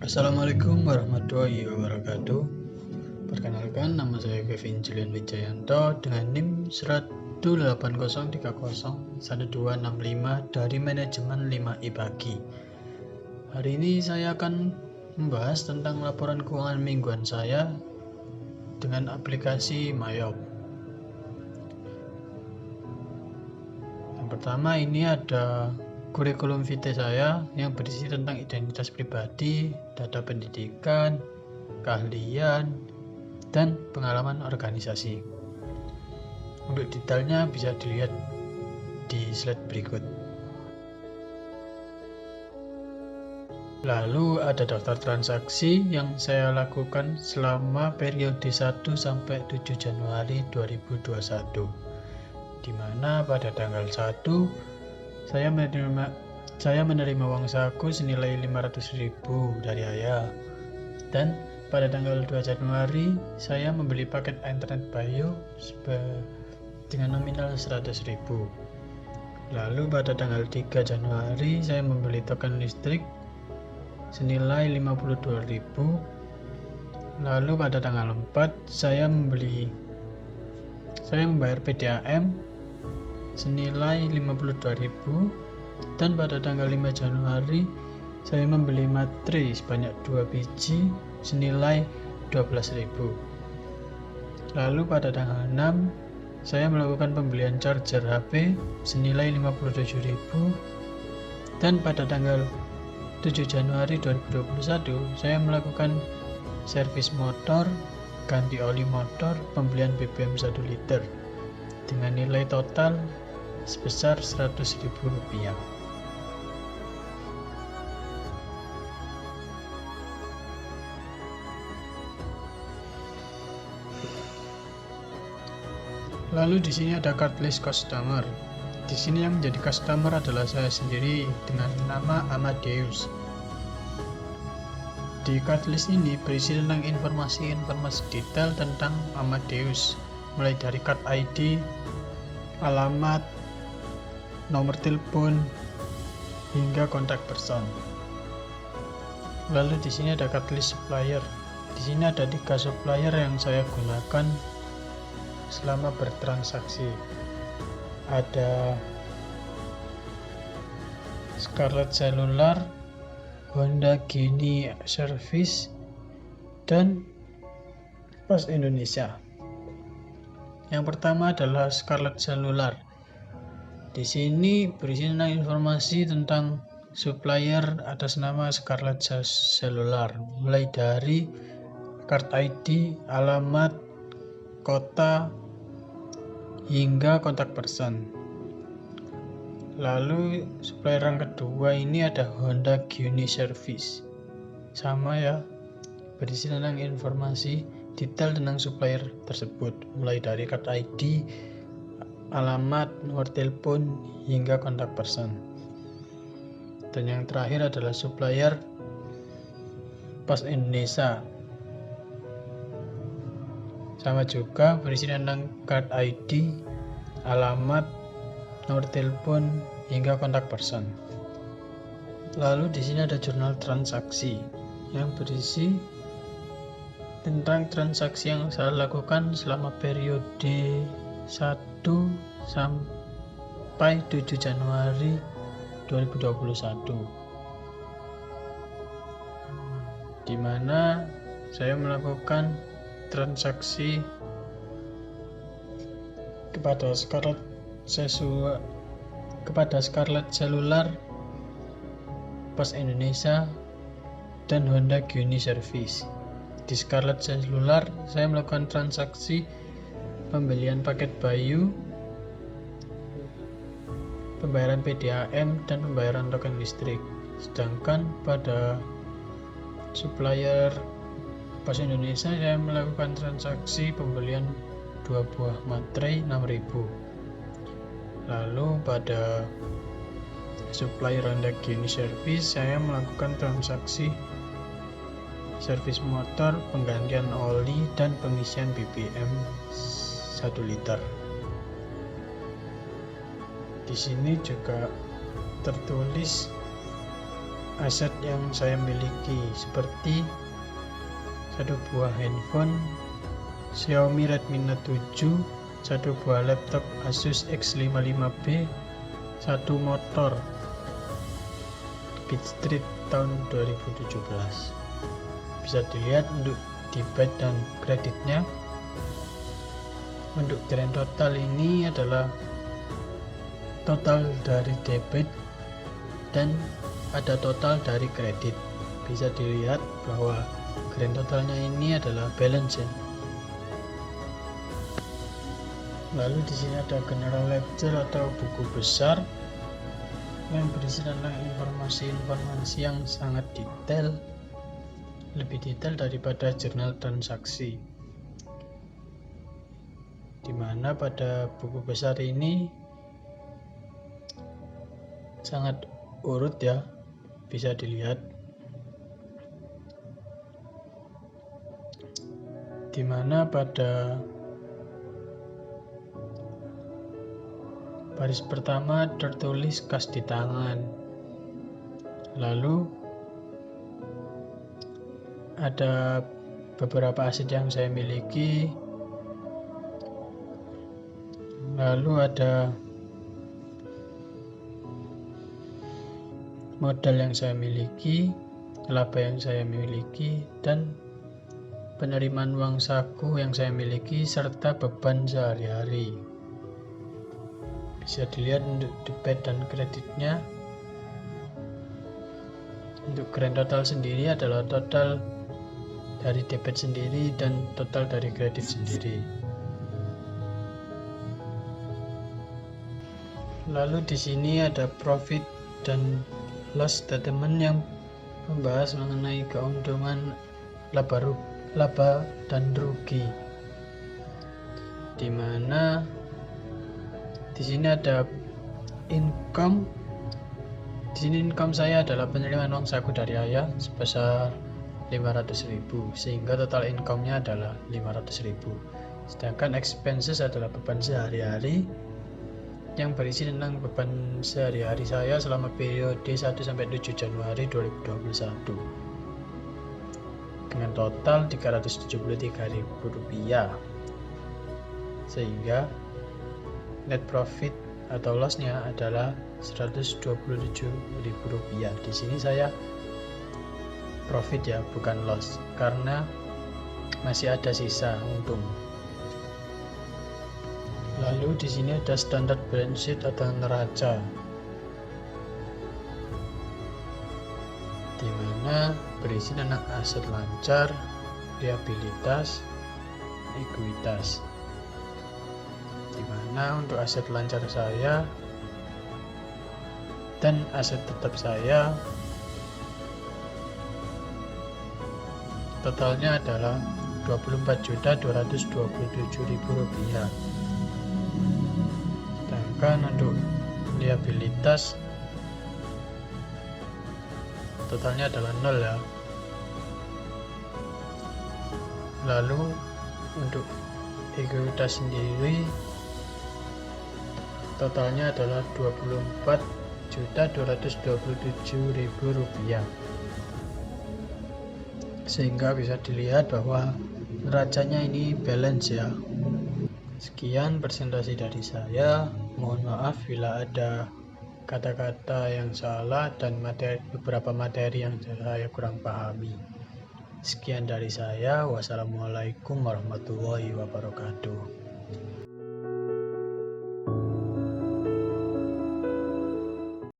Assalamualaikum warahmatullahi wabarakatuh. Perkenalkan, nama saya Kevin Julian Wijayanto dengan NIM 180301265 dari manajemen 5 IPAGI. Hari ini saya akan membahas tentang laporan keuangan mingguan saya dengan aplikasi Mayop. Yang pertama, ini ada kurikulum vitae saya yang berisi tentang identitas pribadi, data pendidikan, keahlian, dan pengalaman organisasi. Untuk detailnya bisa dilihat di slide berikut. Lalu ada daftar transaksi yang saya lakukan selama periode 1 sampai 7 Januari 2021, di mana pada tanggal 1 saya menerima uang saku senilai 500.000 dari ayah, dan pada tanggal 2 Januari saya membeli paket internet Bayo dengan nominal 100.000. Lalu pada tanggal 3 Januari saya membeli token listrik senilai 52.000. Lalu pada tanggal 4 saya membayar PDAM senilai 52.000, dan pada tanggal 5 Januari saya membeli materai sebanyak 2 biji senilai 12.000. Lalu pada tanggal 6 saya melakukan pembelian charger HP senilai 57.000, dan pada tanggal 7 Januari 2021 saya melakukan servis motor, ganti oli motor, pembelian BBM 1 liter dengan nilai total sebesar Rp100.000. Lalu di sini ada card list customer. Di sini yang menjadi customer adalah saya sendiri dengan nama Amadeus. Di card list ini berisi tentang informasi detail tentang Amadeus, mulai dari card ID, alamat, nomor telepon, hingga kontak person. Lalu di sini ada card list supplier. Di sini ada 3 supplier yang saya gunakan selama bertransaksi. Ada Scarlet Cellular, Honda Genie Service, dan Pos Indonesia. Yang pertama adalah Scarlet Cellular. Di sini berisi tentang informasi tentang supplier atas nama Scarlet Cellular, mulai dari card ID, alamat, kota, hingga kontak person. Lalu supplier yang kedua ini ada Honda Genie Service. Sama ya, berisi tentang informasi detail tentang supplier tersebut, mulai dari card ID, alamat, nomor telepon, hingga kontak person. Dan yang terakhir adalah supplier Pos Indonesia. Sama juga berisi tentang card ID, alamat, nomor telepon, hingga kontak person. Lalu di sini ada jurnal transaksi yang berisi tentang transaksi yang saya lakukan selama periode 1 sampai 7 Januari 2021, di mana saya melakukan transaksi kepada Scarlet Cellular, Pos Indonesia, dan Honda Genie Service. Di Scarlet Cellular saya melakukan transaksi pembelian paket Bayu, pembayaran PDAM, dan pembayaran token listrik. Sedangkan pada supplier Pos Indonesia saya melakukan transaksi pembelian 2 buah materai 6.000. Lalu pada supplier Honda Genie Service saya melakukan transaksi servis motor, penggantian oli, dan pengisian BBM 1 liter. Di sini juga tertulis aset yang saya miliki, seperti satu buah handphone Xiaomi Redmi Note 7, satu buah laptop Asus X55B, satu motor Beat Street tahun 2017. Bisa dilihat untuk debit dan kreditnya. Untuk grand total ini adalah total dari debit dan ada total dari kredit. Bisa dilihat bahwa grand totalnya ini adalah balance ya. Lalu di sini ada general ledger atau buku besar yang berisi tentang informasi-informasi yang sangat detail, lebih detail daripada jurnal transaksi. Dimana pada buku besar ini sangat urut ya, bisa dilihat. Dimana pada baris pertama tertulis kas di tangan. Lalu ada beberapa aset yang saya miliki. Lalu ada modal yang saya miliki, laba yang saya miliki, dan penerimaan uang saku yang saya miliki, serta beban sehari-hari. Bisa dilihat untuk debit dan kreditnya. Untuk grand total sendiri adalah total dari debit sendiri dan total dari kredit sendiri. Lalu di sini ada profit dan loss statement yang membahas mengenai keuntungan, laba dan rugi. Di mana di sini ada income. Di sini income saya adalah penerimaan uang saku dari ayah sebesar 500.000, sehingga total income-nya adalah 500.000. Sedangkan expenses adalah beban sehari-hari yang berisi tentang beban sehari-hari saya selama periode 1 sampai 7 Januari 2021 dengan total Rp373.000, sehingga net profit atau loss-nya adalah Rp127.000. Di sini saya profit ya, bukan loss, karena masih ada sisa untung. Lalu di sini ada standard balance sheet atau neraca, di mana berisi tentang aset lancar, liabilitas, ekuitas. Di mana untuk aset lancar saya dan aset tetap saya totalnya adalah Rp24.227.000. Sedangkan untuk liabilitas totalnya adalah 0 ya. Lalu untuk ekuitas sendiri totalnya adalah Rp24.227.000, sehingga bisa dilihat bahwa neracanya ini balance ya. Sekian presentasi dari saya. Mohon maaf bila ada kata-kata yang salah dan beberapa materi yang saya kurang pahami. Sekian dari saya. Wassalamualaikum warahmatullahi wabarakatuh.